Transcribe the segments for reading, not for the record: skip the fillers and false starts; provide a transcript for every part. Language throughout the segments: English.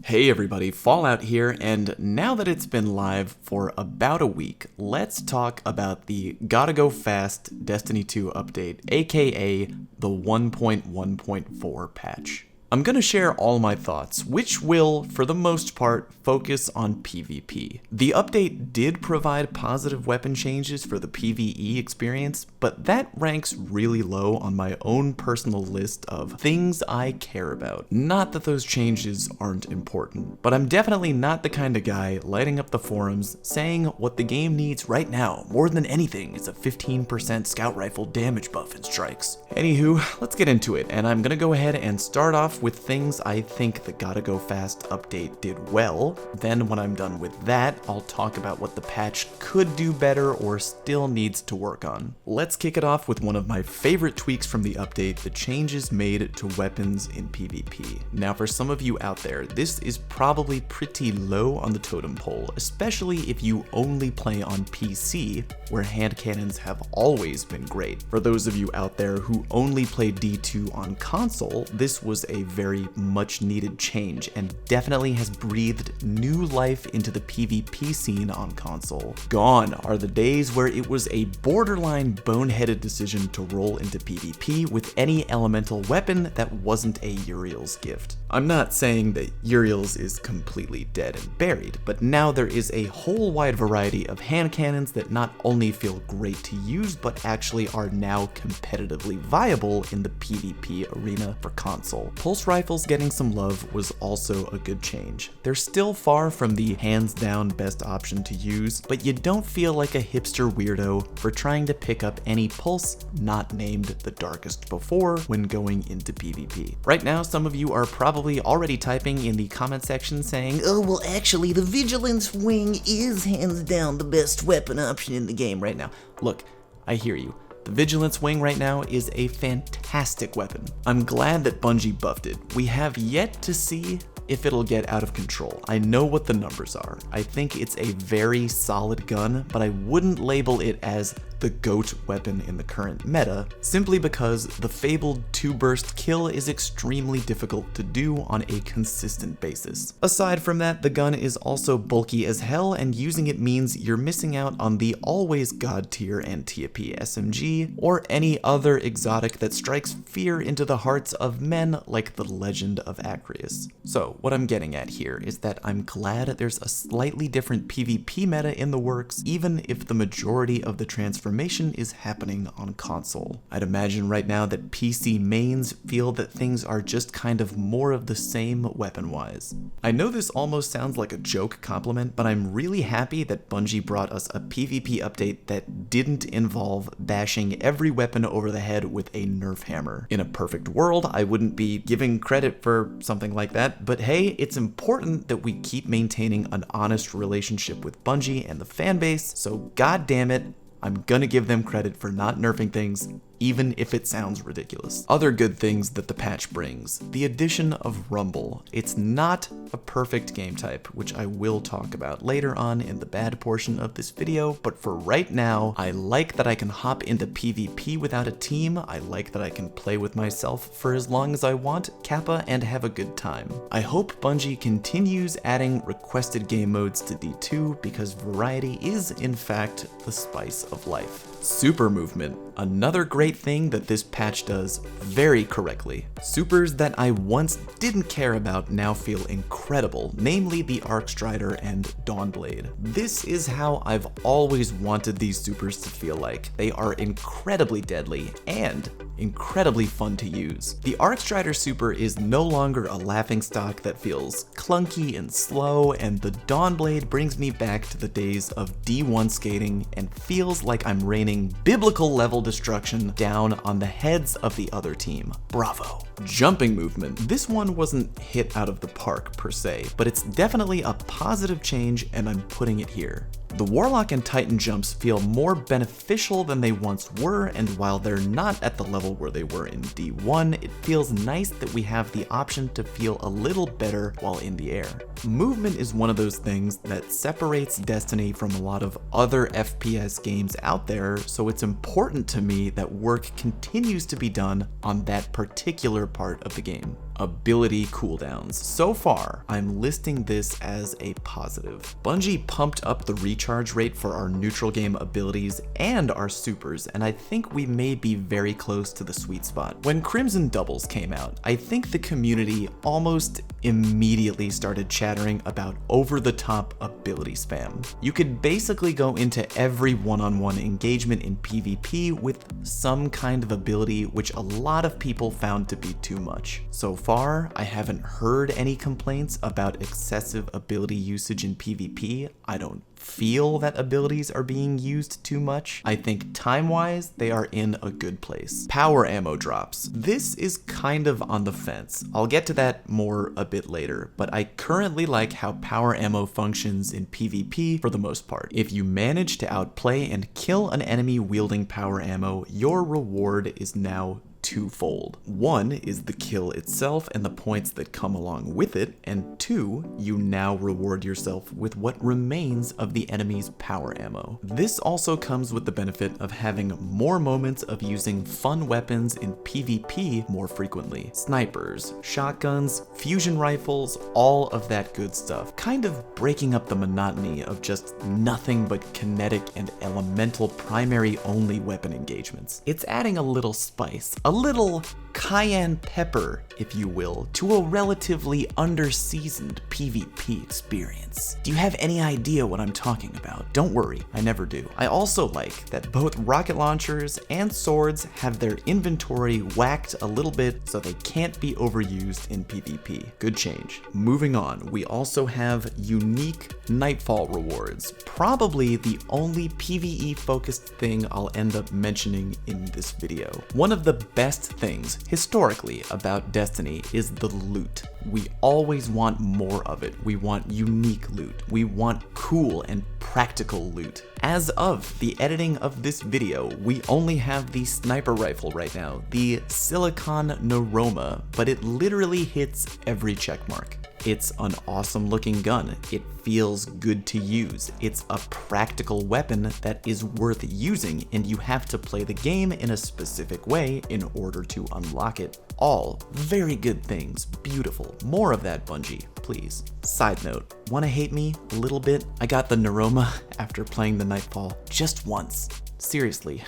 Hey everybody, Fallout here, and now that it's been live for about a week, let's talk about the Gotta Go Fast Destiny 2 update, aka the 1.1.4 patch. I'm gonna share all my thoughts, which will, for the most part, focus on PvP. The update did provide positive weapon changes for the PvE experience, but that ranks really low on my own personal list of things I care about. Not that those changes aren't important, but I'm definitely not the kind of guy lighting up the forums saying what the game needs right now, more than anything, is a 15% scout rifle damage buff in strikes. Anywho, let's get into it, and I'm gonna go ahead and start off with things I think the Gotta Go Fast update did well. Then when I'm done with that, I'll talk about what the patch could do better or still needs to work on. Let's kick it off with one of my favorite tweaks from the update, the changes made to weapons in PvP. Now for some of you out there, this is probably pretty low on the totem pole, especially if you only play on PC, where hand cannons have always been great. For those of you out there who only play D2 on console, this was a very much needed change and definitely has breathed new life into the PvP scene on console. Gone are the days where it was a borderline boneheaded decision to roll into PvP with any elemental weapon that wasn't a Uriel's gift. I'm not saying that Uriel's is completely dead and buried, but now there is a whole wide variety of hand cannons that not only feel great to use, but actually are now competitively viable in the PvP arena for console. Pulse rifles getting some love was also a good change. They're still far from the hands down best option to use, but you don't feel like a hipster weirdo for trying to pick up any pulse not named the darkest before when going into PvP. Right now, some of you are probably already typing in the comment section saying, "Oh, well, actually, the Vigilance Wing is hands down the best weapon option in the game right now." Look, I hear you. The Vigilance Wing right now is a fantastic weapon. I'm glad that Bungie buffed it. We have yet to see if it'll get out of control. I know what the numbers are. I think it's a very solid gun, but I wouldn't label it as the GOAT weapon in the current meta, simply because the fabled 2-burst kill is extremely difficult to do on a consistent basis. Aside from that, the gun is also bulky as hell, and using it means you're missing out on the always god tier Antiope SMG, or any other exotic that strikes fear into the hearts of men like the Legend of Acreus. So what I'm getting at here is that I'm glad there's a slightly different PvP meta in the works, even if the majority of the transformation is happening on console. I'd imagine right now that PC mains feel that things are just kind of more of the same weapon-wise. I know this almost sounds like a joke compliment, but I'm really happy that Bungie brought us a PvP update that didn't involve bashing every weapon over the head with a nerf hammer. In a perfect world, I wouldn't be giving credit for something like that, but hey, it's important that we keep maintaining an honest relationship with Bungie and the fanbase, so god damn it, I'm gonna give them credit for not nerfing things, even if it sounds ridiculous. Other good things that the patch brings: the addition of Rumble. It's not a perfect game type, which I will talk about later on in the bad portion of this video, but for right now, I like that I can hop into PvP without a team. I like that I can play with myself for as long as I want, Kappa, and have a good time. I hope Bungie continues adding requested game modes to D2, because variety is, in fact, the spice of life. Super movement, another great thing that this patch does very correctly. Supers that I once didn't care about now feel incredible, namely the Arcstrider and Dawnblade. This is how I've always wanted these supers to feel like. They are incredibly deadly and incredibly fun to use. The Arcstrider super is no longer a laughingstock that feels clunky and slow, and the Dawnblade brings me back to the days of D1 skating and feels like I'm raining biblical level destruction down on the heads of the other team. Bravo. Jumping movement. This one wasn't hit out of the park per se, but it's definitely a positive change, and I'm putting it here. The Warlock and Titan jumps feel more beneficial than they once were, and while they're not at the level where they were in D1, it feels nice that we have the option to feel a little better while in the air. Movement is one of those things that separates Destiny from a lot of other FPS games out there, so it's important to me that work continues to be done on that particular part of the game. ability cooldowns. So far, I'm listing this as a positive. Bungie pumped up the recharge rate for our neutral game abilities and our supers, and I think we may be very close to the sweet spot. When Crimson Doubles came out, I think the community almost immediately started chattering about over-the-top ability spam. You could basically go into every one-on-one engagement in PvP with some kind of ability, which a lot of people found to be too much. So far, I haven't heard any complaints about excessive ability usage in PvP. I don't feel that abilities are being used too much. I think time-wise, they are in a good place. Power ammo drops. This is kind of on the fence. I'll get to that more a bit later, but I currently like how power ammo functions in PvP for the most part. If you manage to outplay and kill an enemy wielding power ammo, your reward is now twofold. One is the kill itself and the points that come along with it, and two, you now reward yourself with what remains of the enemy's power ammo. This also comes with the benefit of having more moments of using fun weapons in PvP more frequently. Snipers, shotguns, fusion rifles, all of that good stuff. Kind of breaking up the monotony of just nothing but kinetic and elemental primary only weapon engagements. It's adding a little spice, a little cayenne pepper, if you will, to a relatively underseasoned PvP experience. Do you have any idea what I'm talking about? Don't worry, I never do. I also like that both rocket launchers and swords have their inventory whacked a little bit so they can't be overused in PvP. Good change. Moving on, we also have unique nightfall rewards. Probably the only PvE focused thing I'll end up mentioning in this video. One of the best things historically about Destiny is the loot. We always want more of it. We want unique loot. We want cool and practical loot. As of the editing of this video, we only have the sniper rifle right now, the Silicon Naroma, but it literally hits every checkmark. It's an awesome looking gun. It feels good to use. It's a practical weapon that is worth using, and you have to play the game in a specific way in order to unlock it. All very good things. Beautiful. More of that, Bungie, please. Side note, wanna hate me a little bit? I got the Naroma after playing the Nightfall just once. Seriously,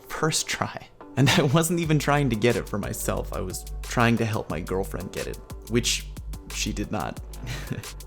first try. And I wasn't even trying to get it for myself. I was trying to help my girlfriend get it, which she did not.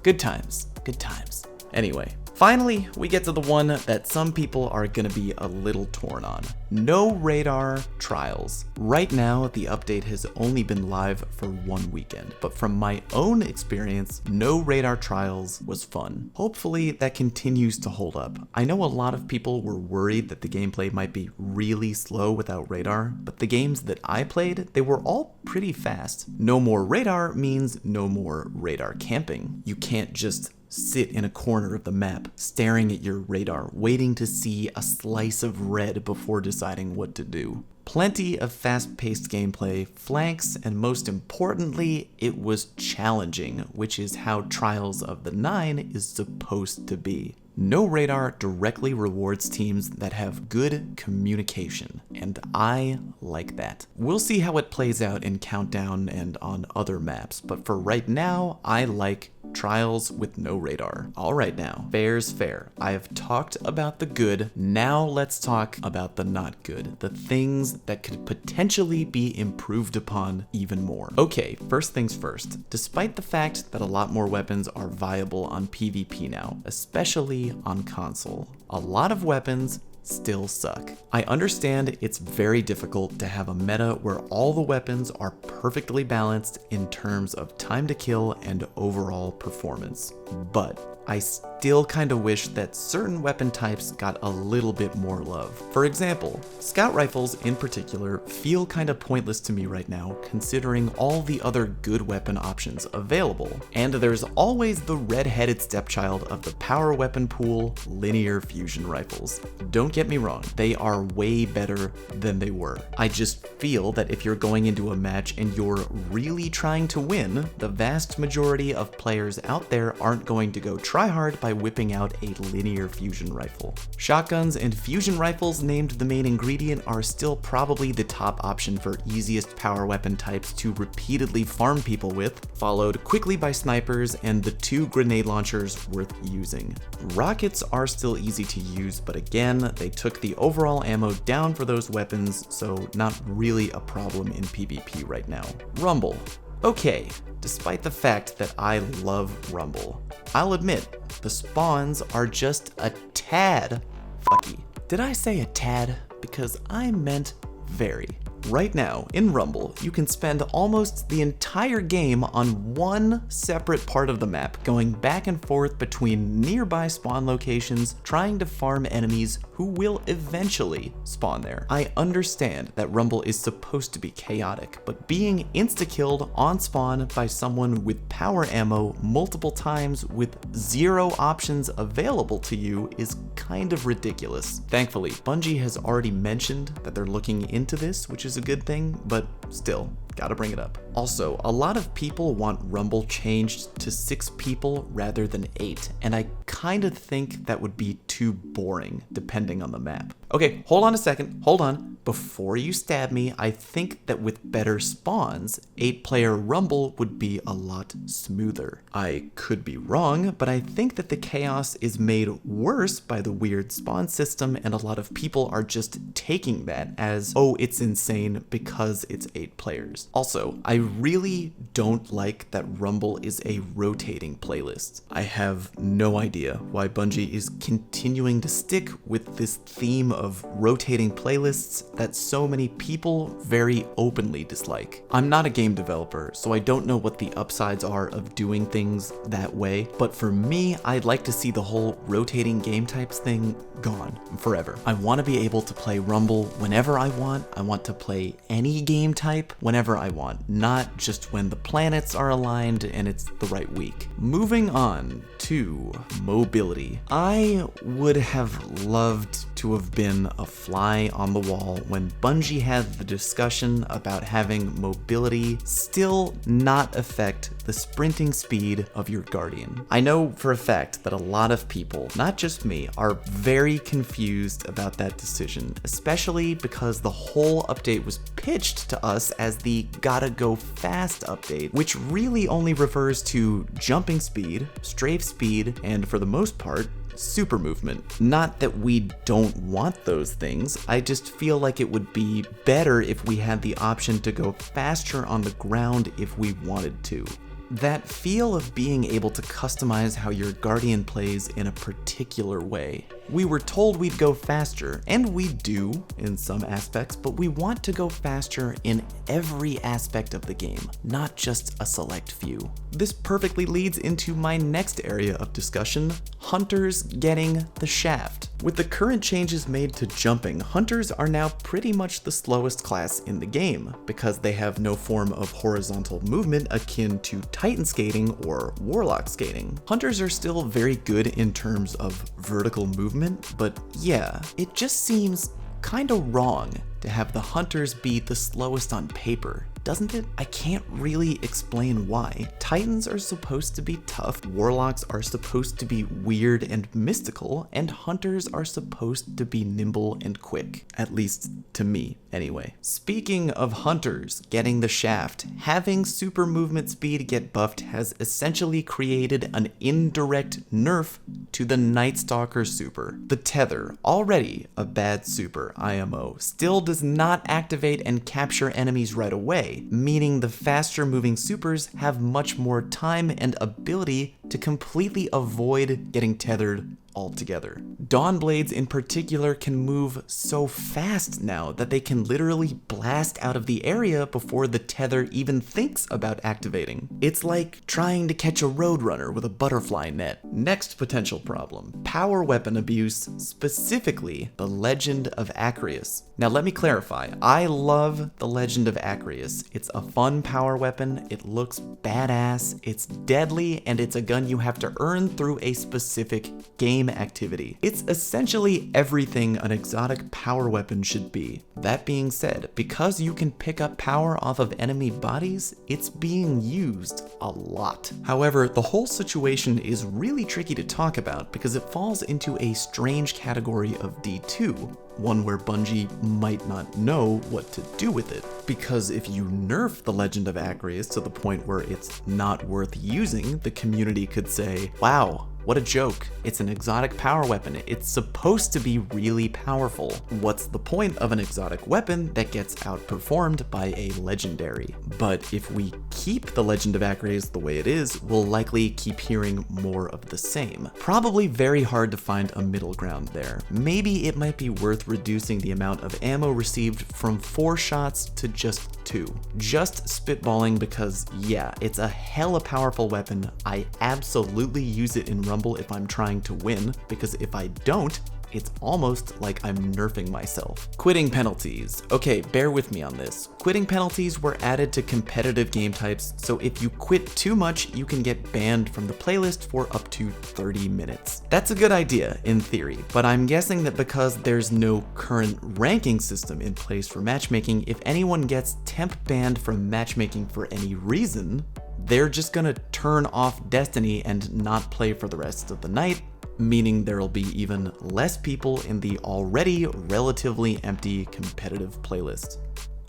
Good times, good times. Anyway, finally, we get to the one that some people are gonna be a little torn on. No radar trials. Right now, the update has only been live for one weekend, but from my own experience, no radar trials was fun. Hopefully that continues to hold up. I know a lot of people were worried that the gameplay might be really slow without radar, but the games that I played, they were all pretty fast. No more radar means no more radar camping. You can't just sit in a corner of the map, staring at your radar, waiting to see a slice of red before deciding what to do. Plenty of fast-paced gameplay, flanks, and most importantly, it was challenging, which is how Trials of the Nine is supposed to be. No radar directly rewards teams that have good communication, and I like that. We'll see how it plays out in Countdown and on other maps, but for right now, I like Trials with no radar. Alright now, fair's fair. I have talked about the good, now let's talk about the not good. The things that could potentially be improved upon even more. Okay, first things first. Despite the fact that a lot more weapons are viable on PvP now, especially on console, a lot of weapons still suck. I understand it's very difficult to have a meta where all the weapons are perfectly balanced in terms of time to kill and overall performance, but I still kind of wish that certain weapon types got a little bit more love. For example, scout rifles in particular feel kind of pointless to me right now considering all the other good weapon options available. And there's always the red-headed stepchild of the power weapon pool, linear fusion rifles. Don't Don't get me wrong, they are way better than they were. I just feel that if you're going into a match and you're really trying to win, the vast majority of players out there aren't going to go try hard by whipping out a linear fusion rifle. Shotguns and fusion rifles named the main ingredient are still probably the top option for easiest power weapon types to repeatedly farm people with, followed quickly by snipers and the 2 grenade launchers worth using. Rockets are still easy to use, but again, they took the overall ammo down for those weapons, so not really a problem in PvP right now. Rumble. Okay, despite the fact that I love Rumble, I'll admit, the spawns are just a tad fucky. Did I say a tad? Because I meant very. Right now, in Rumble, you can spend almost the entire game on one separate part of the map, going back and forth between nearby spawn locations, trying to farm enemies who will eventually spawn there. I understand that Rumble is supposed to be chaotic, but being insta-killed on spawn by someone with power ammo multiple times with 0 options available to you is kind of ridiculous. Thankfully, Bungie has already mentioned that they're looking into this, which is a good thing, but still, gotta bring it up. Also, a lot of people want Rumble changed to 6 people rather than 8, and I kind of think that would be too boring depending on the map. Okay, hold on a second, hold on. Before you stab me, I think that with better spawns, 8-player Rumble would be a lot smoother. I could be wrong, but I think that the chaos is made worse by the weird spawn system, and a lot of people are just taking that as, oh, it's insane because it's 8 players. Also, I really don't like that Rumble is a rotating playlist. I have no idea why Bungie is continuing to stick with this theme of rotating playlists that so many people very openly dislike. I'm not a game developer, so I don't know what the upsides are of doing things that way, but for me, I'd like to see the whole rotating game types thing gone forever. I want to be able to play Rumble whenever I want. I want to play any game type whenever I want, not just when the planets are aligned and it's the right week. Moving on to mobility. I would have loved to have been a fly on the wall when Bungie had the discussion about having mobility still not affect the sprinting speed of your Guardian. I know for a fact that a lot of people, not just me, are very confused about that decision, especially because the whole update was pitched to us as the gotta go fast update, which really only refers to jumping speed, strafe speed, and for the most part, super movement. Not that we don't want those things, I just feel like it would be better if we had the option to go faster on the ground if we wanted to. That feel of being able to customize how your Guardian plays in a particular way. We were told we'd go faster, and we do in some aspects, but we want to go faster in every aspect of the game, not just a select few. This perfectly leads into my next area of discussion, Hunters getting the shaft. With the current changes made to jumping, Hunters are now pretty much the slowest class in the game, because they have no form of horizontal movement akin to Titan skating or Warlock skating. Hunters are still very good in terms of vertical movement, but yeah, it just seems kinda wrong to have the Hunters be the slowest on paper, doesn't it? I can't really explain why. Titans are supposed to be tough, Warlocks are supposed to be weird and mystical, and Hunters are supposed to be nimble and quick. At least to me, anyway. Speaking of Hunters getting the shaft, having super movement speed get buffed has essentially created an indirect nerf to the Night Stalker super. The Tether, already a bad super IMO, still does not activate and capture enemies right away, meaning the faster moving supers have much more time and ability to completely avoid getting tethered altogether. Dawnblades in particular can move so fast now that they can literally blast out of the area before the tether even thinks about activating. It's like trying to catch a roadrunner with a butterfly net. Next potential problem, power weapon abuse, specifically the Legend of Acreus. Now let me clarify, I love the Legend of Acreus. It's a fun power weapon, it looks badass, it's deadly, and it's a gun you have to earn through a specific game activity. It's It's essentially everything an exotic power weapon should be. That being said, because you can pick up power off of enemy bodies, it's being used a lot. However, the whole situation is really tricky to talk about because it falls into a strange category of D2, one where Bungie might not know what to do with it. Because if you nerf the Legend of Agrias to the point where it's not worth using, the community could say, wow, what a joke. It's an exotic power weapon. It's supposed to be really powerful. What's the point of an exotic weapon that gets outperformed by a legendary? But if we keep the Legend of Agrias the way it is, we'll likely keep hearing more of the same. Probably very hard to find a middle ground there. Maybe it might be worth reducing the amount of ammo received from 4 shots to just 2. Just spitballing because, yeah, it's a hella powerful weapon. I absolutely use it in Rumble if I'm trying to win, because if I don't, it's almost like I'm nerfing myself. Quitting penalties. Okay, bear with me on this. Quitting penalties were added to competitive game types, so if you quit too much, you can get banned from the playlist for up to 30 minutes. That's a good idea, in theory, but I'm guessing that because there's no current ranking system in place for matchmaking, if anyone gets temp banned from matchmaking for any reason, they're just gonna turn off Destiny and not play for the rest of the night, meaning there'll be even less people in the already relatively empty competitive playlist.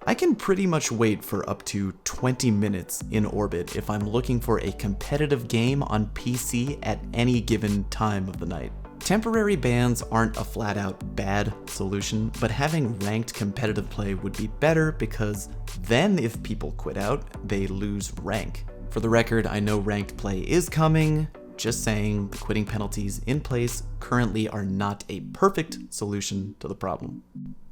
I can pretty much wait for up to 20 minutes in orbit if I'm looking for a competitive game on PC at any given time of the night. Temporary bans aren't a flat out bad solution, but having ranked competitive play would be better because then if people quit out, they lose rank. For the record, I know ranked play is coming. Just saying, the quitting penalties in place currently are not a perfect solution to the problem.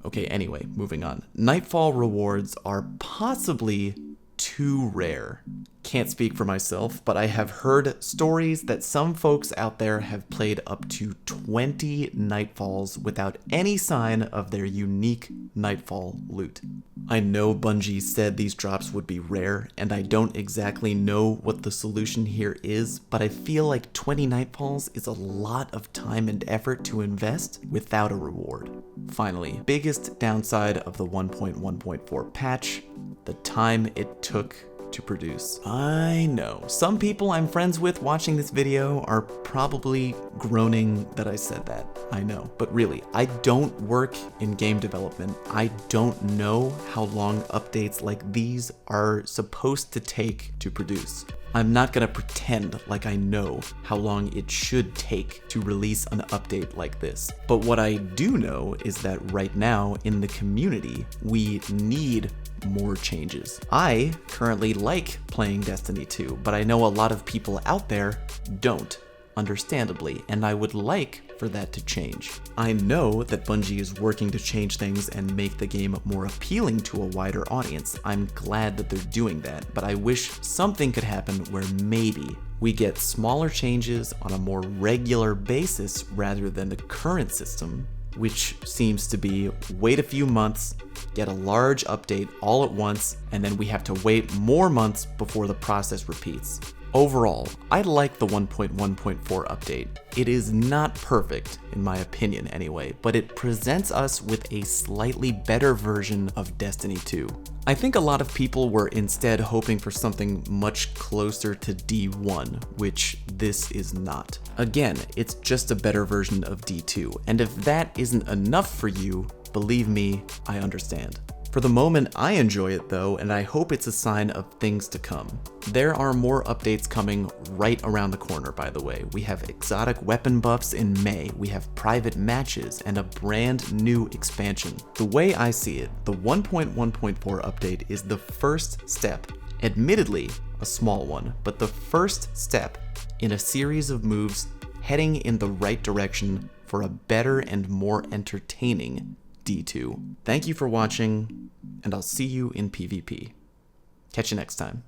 Okay, anyway, moving on. Nightfall rewards are possibly too rare. Can't speak for myself, but I have heard stories that some folks out there have played up to 20 Nightfalls without any sign of their unique Nightfall loot. I know Bungie said these drops would be rare, and I don't exactly know what the solution here is, but I feel like 20 Nightfalls is a lot of time and effort to invest without a reward. Finally, biggest downside of the 1.1.4 patch, the time it took to produce. I know, some people I'm friends with watching this video are probably groaning that I said that. I know, but really, I don't work in game development. I don't know how long updates like these are supposed to take to produce. I'm not gonna pretend like I know how long it should take to release an update like this. But what I do know is that right now in the community, we need more changes. I currently like playing Destiny 2, but I know a lot of people out there don't, understandably, and I would like for that to change. I know that Bungie is working to change things and make the game more appealing to a wider audience. I'm glad that they're doing that, but I wish something could happen where maybe we get smaller changes on a more regular basis rather than the current system, which seems to be wait a few months, get a large update all at once, and then we have to wait more months before the process repeats. Overall, I like the 1.1.4 update. It is not perfect, in my opinion anyway, but it presents us with a slightly better version of Destiny 2. I think a lot of people were instead hoping for something much closer to D1, which this is not. Again, it's just a better version of D2, and if that isn't enough for you, believe me, I understand. For the moment, I enjoy it though, and I hope it's a sign of things to come. There are more updates coming right around the corner, by the way. We have exotic weapon buffs in May, we have private matches, and a brand new expansion. The way I see it, the 1.1.4 update is the first step, admittedly a small one, but the first step in a series of moves heading in the right direction for a better and more entertaining D2. Thank you for watching, and I'll see you in PvP. Catch you next time.